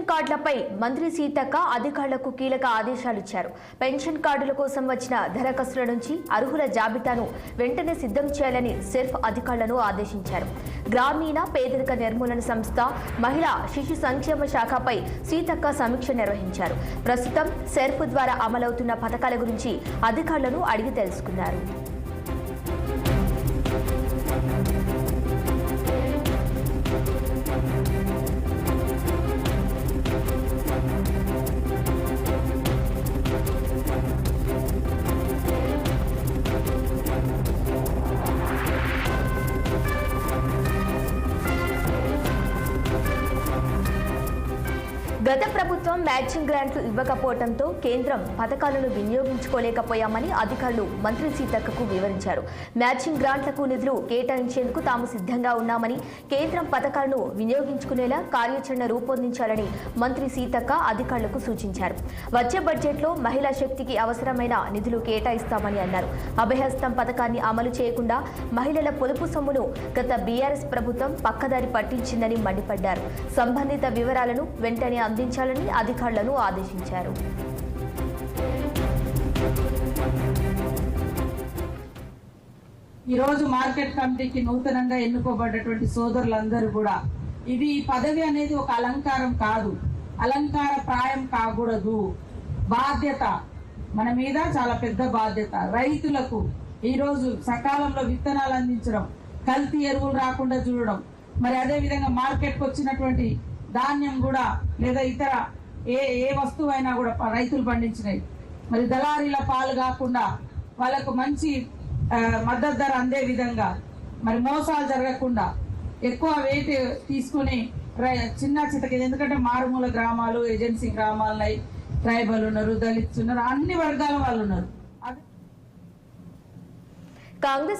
Pension కార్డులపై మంత్రి సీతక్క అధికారులకు కీలక ఆదేశాలు ఇచ్చారు. పెన్షన్ కార్డుల కోసం వచ్చిన దరఖాస్తుల నుంచి అర్హుల జాబితాను వెంటనే సిద్ధం చేయాలని సెర్ఫ్ అధికారులను ఆదేశించారు. గ్రామీణ పేదరిక నిర్మూలన సంస్థ మహిళా శిశు సంక్షేమ శాఖపై సీతక్క సమీక్ష నిర్వహించారు. ప్రస్తుతం సెర్ఫ్ ద్వారా అమలవుతున్న పథకాల గురించి అధికారులను అడిగి తెలుసుకున్నారు. గత ప్రభుత్వం మ్యాచింగ్ గ్రాంట్లు ఇవ్వకపోవడంతో కేంద్రం పథకాలను వినియోగించుకోలేకపోయామని అధికారులు మంత్రి సీతక్కకు వివరించారు. మ్యాచింగ్ గ్రాంట్లకు నిధులు కేటాయించేందుకు తాము సిద్ధంగా ఉన్నామని, కేంద్రం పథకాలను వినియోగించుకునేలా కార్యాచరణ రూపొందించాలని మంత్రి సీతక్క అధికారులకు సూచించారు. వచ్చే బడ్జెట్లో మహిళా శక్తికి అవసరమైన నిధులు కేటాయిస్తామని అన్నారు. అభయహస్తం పథకాన్ని అమలు చేయకుండా మహిళల పొదుపు సొమ్మును గత బీఆర్ఎస్ ప్రభుత్వం పక్కదారి పట్టించిందని మండిపడ్డారు. సంబంధిత వివరాలను వెంటనే అందించాలని అధికారులను ఆదేశించారు. ఈరోజు మార్కెట్ కమిటీకి నూతనంగా ఎన్నుకోబడ్డటువంటి సోదరులందరూ కూడా ఇది పదవి అనేది ఒక అలంకారం కాదు, అలంకార ప్రాయం కాకూడదు. బాధ్యత మన మీద చాలా పెద్ద బాధ్యత. రైతులకు ఈరోజు సకాలంలో విత్తనాలు అందించడం, కల్తీ ఎరువులు రాకుండా చూడడం, మరి అదే విధంగా మార్కెట్కి వచ్చినటువంటి ధాన్యం కూడా లేదా ఇతర ఏ వస్తువు అయినా కూడా రైతులు పండించినవి మరి దళారీల పాలు కాకుండా వాళ్ళకు మంచి మద్దతు ధర అందే విధంగా మరి మోసాలు జరగకుండా ఎక్కువ వెయిట్ తీసుకుని చిన్న చితక, ఎందుకంటే మారుమూల గ్రామాలు, ఏజెన్సీ గ్రామాలు, ట్రైబల్ ఉన్నారు, దళిత్స్ ఉన్నారు, అన్ని వర్గాల వాళ్ళు ఉన్నారు. కాంగ్రెస్